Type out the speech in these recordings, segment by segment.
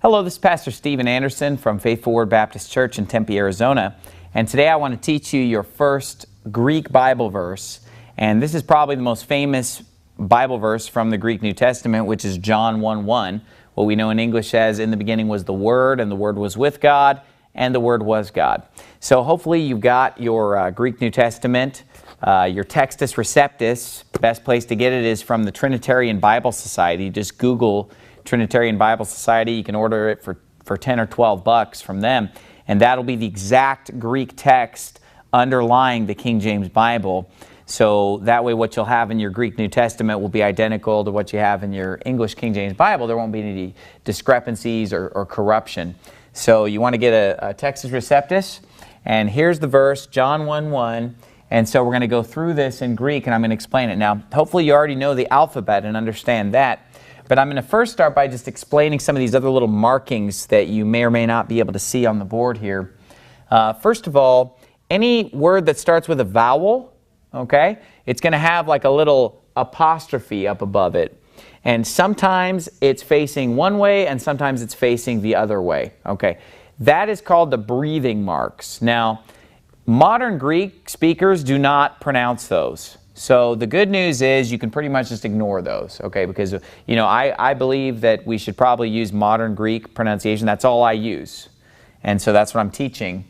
Hello, this is Pastor Stephen Anderson from Faithful Word Baptist Church in Tempe, Arizona. And today I want to teach you your first Greek Bible verse. And this is probably the most famous Bible verse from the Greek New Testament, which is John 1:1. What we know in English as, "In the beginning was the Word, and the Word was with God, and the Word was God." So hopefully you've got your Greek New Testament, your Textus, Receptus. The best place to get it is from the Trinitarian Bible Society. Just Google Trinitarian Bible Society. You can order it for 10 or 12 bucks from them, and that'll be the exact Greek text underlying the King James Bible. So that way what you'll have in your Greek New Testament will be identical to what you have in your English King James Bible. There won't be any discrepancies or corruption. So you want to get a Textus Receptus, and here's the verse, John 1:1. And so we're going to go through this in Greek, and I'm going to explain it. Now, hopefully you already know the alphabet and understand that. But I'm going to first start by just explaining some of these other little markings that you may or may not be able to see on the board here. First of all, any word that starts with a vowel, okay, it's going to have like a little apostrophe up above it. And sometimes it's facing one way and sometimes it's facing the other way, okay. That is called the breathing marks. Now, modern Greek speakers do not pronounce those. So the good news is you can pretty much just ignore those, okay? Because, you know, I believe that we should probably use modern Greek pronunciation. That's all I use. And so that's what I'm teaching.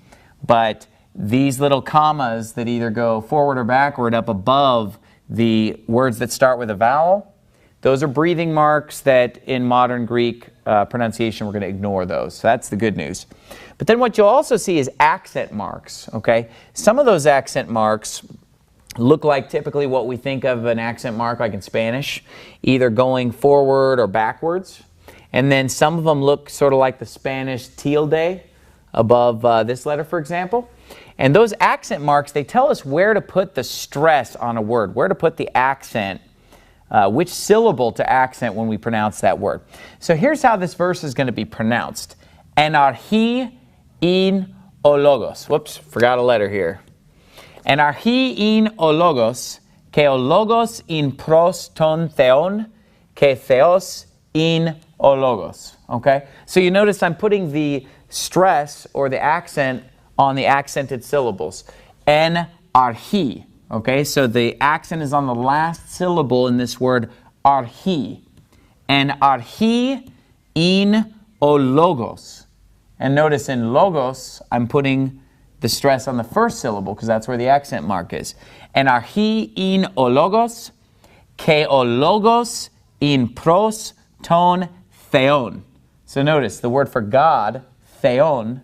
But these little commas that either go forward or backward up above the words that start with a vowel, those are breathing marks that in modern Greek pronunciation we're going to ignore those. So that's the good news. But then what you'll also see is accent marks, okay? Some of those accent marks look like typically what we think of an accent mark like in Spanish, either going forward or backwards. And then some of them look sort of like the Spanish tilde above this letter, for example. And those accent marks, they tell us where to put the stress on a word, where to put the accent, which syllable to accent when we pronounce that word. So here's how this verse is going to be pronounced. Enarchi in ologos. Whoops, forgot a letter here. Enarchi in ologos, ke ologos in pros ton theon, ke theos in ologos. Okay? So you notice I'm putting the stress or the accent on the accented syllables. Enarchi. Okay? So the accent is on the last syllable in this word archi. Enarchi in ologos. And notice in logos, I'm putting the stress on the first syllable because that's where the accent mark is. Enarchi in ologos, ke ologos in pros ton theon. So notice the word for God, theon,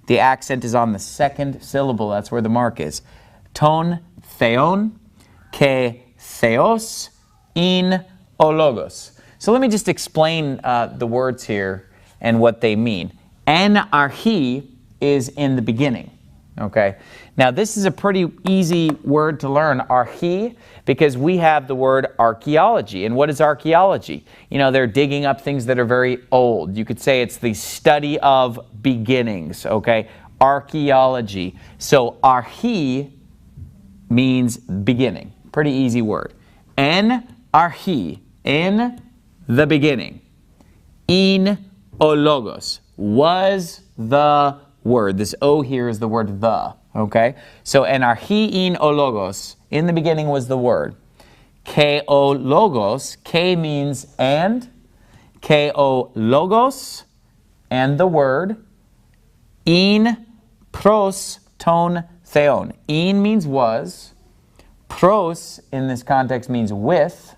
the accent is on the second syllable. That's where the mark is. Ton theon, ke theos in ologos. So let me just explain the words here and what they mean. Enarchi is in the beginning. Okay. Now this is a pretty easy word to learn, archi, because we have the word archaeology. And what is archaeology? You know, they're digging up things that are very old. You could say it's the study of beginnings, okay? Archaeology. So archi means beginning. Pretty easy word. Enarchi, in the beginning. In ologos, was the word. This O here is the word the, okay? So enarchi in ologos, in the beginning was the word. Ke o logos, ke means and. Ke o logos, and the word. In pros ton theon. In means was. Pros in this context means with.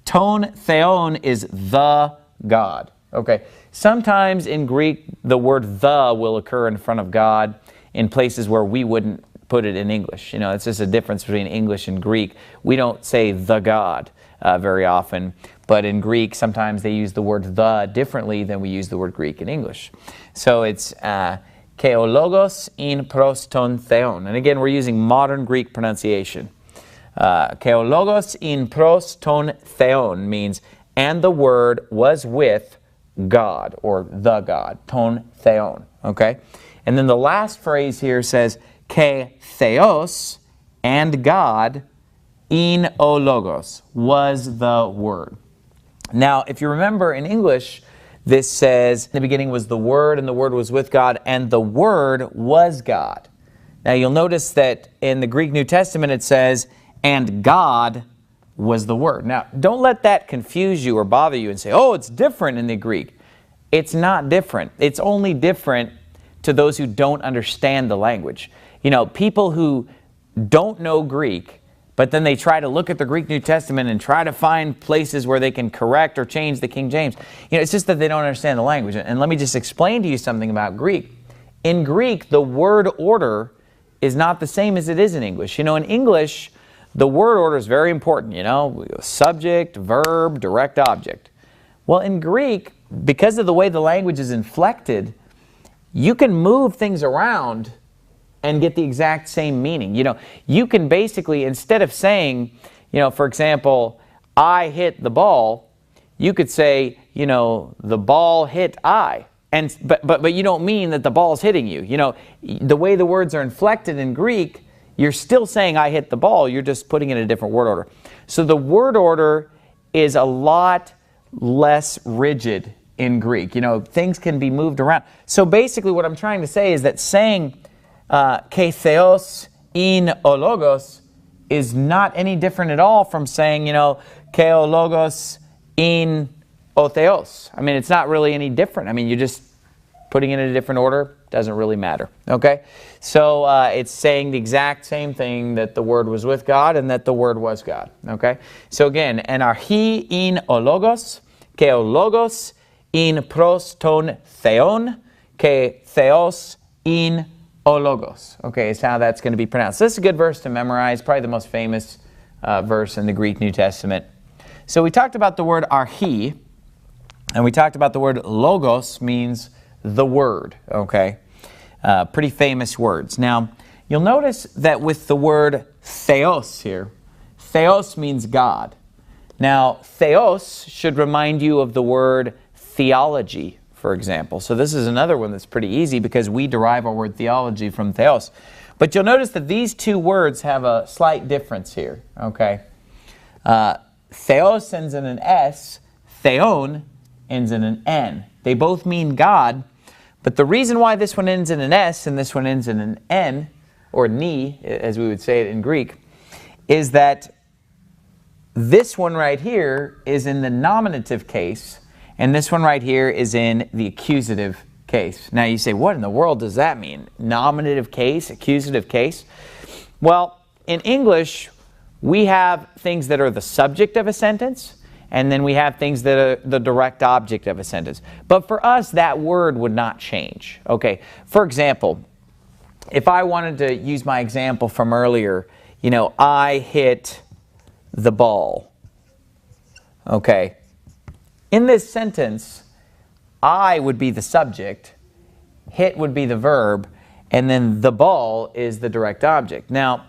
Ton theon is the God. Okay, sometimes in Greek, the word the will occur in front of God in places where we wouldn't put it in English. You know, it's just a difference between English and Greek. We don't say the God very often, but in Greek, sometimes they use the word the differently than we use the word Greek in English. So it's ke ologos in pros ton theon. And again, we're using modern Greek pronunciation. Ke ologos in pros ton theon means, and the word was with God, or the God, ton theon, okay? And then the last phrase here says, ke theos, and God, in ologos, was the word. Now, if you remember in English, this says, in the beginning was the Word, and the Word was with God, and the Word was God. Now you'll notice that in the Greek New Testament it says, and God was the Word. Now don't let that confuse you or bother you and say, oh, it's different in the Greek. It's not different. It's only different to those who don't understand the language. You know, people who don't know Greek, but then they try to look at the Greek New Testament and try to find places where they can correct or change the King James. You know, it's just that they don't understand the language. And let me just explain to you something about Greek. In Greek, the word order is not the same as it is in English. You know, in English, the word order is very important, you know, subject, verb, direct object. Well, in Greek, because of the way the language is inflected, you can move things around and get the exact same meaning. You know, you can basically, instead of saying, you know, for example, I hit the ball, you could say, you know, the ball hit I. And but you don't mean that the ball's hitting you. You know, the way the words are inflected in Greek, you're still saying I hit the ball, you're just putting it in a different word order. So the word order is a lot less rigid in Greek. You know, things can be moved around. So basically what I'm trying to say is that saying ke theos in o logos is not any different at all from saying, you know, ke o logos in o theos. I mean, it's not really any different. I mean, you're just putting it in a different order. Doesn't really matter. Okay? So it's saying the exact same thing, that the Word was with God and that the Word was God. Okay? So again, enarchi in o logos, ke o logos in pros ton theon, ke theos in o logos. Okay, is how that's going to be pronounced. This is a good verse to memorize, probably the most famous verse in the Greek New Testament. So we talked about the word archi, and we talked about the word logos means the Word. Okay, pretty famous words. Now, you'll notice that with the word theos here, theos means God. Now, theos should remind you of the word theology, for example. So this is another one that's pretty easy because we derive our word theology from theos. But you'll notice that these two words have a slight difference here. Okay, theos ends in an S, theon ends in an N. They both mean God, but the reason why this one ends in an S and this one ends in an N, or ni, as we would say it in Greek, is that this one right here is in the nominative case, and this one right here is in the accusative case. Now you say, what in the world does that mean? Nominative case, accusative case? Well, in English, we have things that are the subject of a sentence, and then we have things that are the direct object of a sentence. But for us, that word would not change. Okay, for example, if I wanted to use my example from earlier, you know, I hit the ball. Okay, in this sentence, I would be the subject, hit would be the verb, and then the ball is the direct object. Now,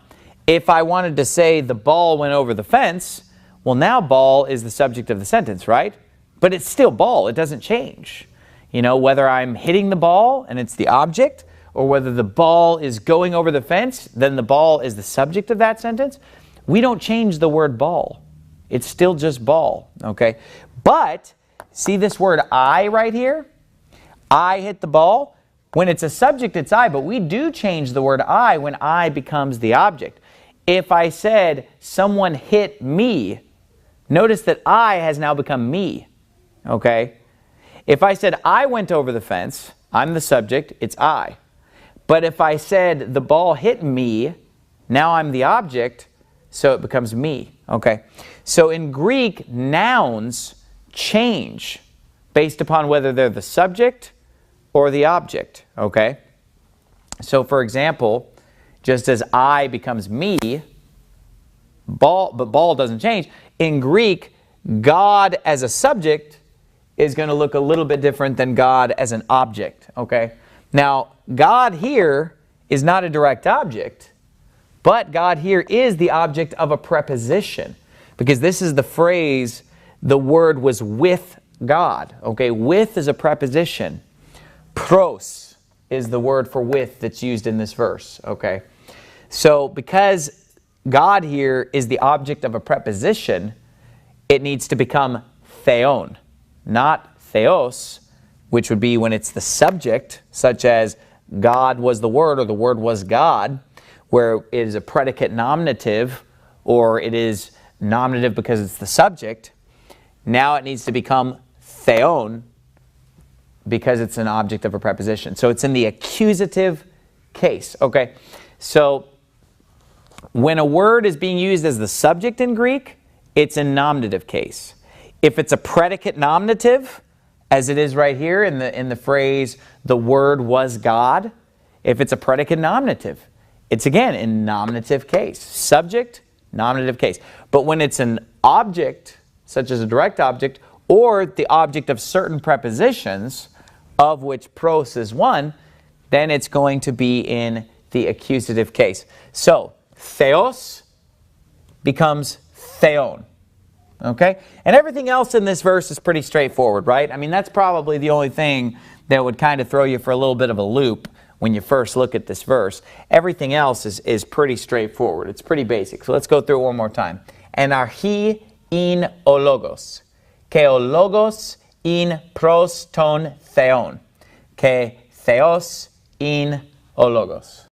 if I wanted to say the ball went over the fence, well, now ball is the subject of the sentence, right? But it's still ball. It doesn't change. You know, whether I'm hitting the ball and it's the object, or whether the ball is going over the fence, then the ball is the subject of that sentence. We don't change the word ball. It's still just ball, okay? But see this word I right here? I hit the ball. When it's a subject, it's I, but we do change the word I when I becomes the object. If I said someone hit me, notice that I has now become me, okay? If I said I went over the fence, I'm the subject, it's I. But if I said the ball hit me, now I'm the object, so it becomes me, okay? So in Greek, nouns change based upon whether they're the subject or the object, okay? So for example, just as I becomes me, ball, but ball doesn't change. In Greek, God as a subject is going to look a little bit different than God as an object, okay? Now, God here is not a direct object, but God here is the object of a preposition, because this is the phrase, the Word was with God, okay? With is a preposition. Pros is the word for with that's used in this verse, okay? So because God here is the object of a preposition, it needs to become theon, not theos, which would be when it's the subject, such as God was the Word or the Word was God, where it is a predicate nominative or it is nominative because it's the subject. Now it needs to become theon because it's an object of a preposition. So it's in the accusative case. Okay, so when a word is being used as the subject in Greek, it's a nominative case. If it's a predicate nominative, as it is right here in the phrase, the Word was God, if it's a predicate nominative, it's again in nominative case. Subject, nominative case. But when it's an object, such as a direct object, or the object of certain prepositions, of which pros is one, then it's going to be in the accusative case. So, theos becomes theon. Okay? And everything else in this verse is pretty straightforward, right? I mean, that's probably the only thing that would kind of throw you for a little bit of a loop when you first look at this verse. Everything else is pretty straightforward. It's pretty basic. So let's go through it one more time. Enarchi in o logos. Ke o logos in pros ton theon. Ke theos in o logos.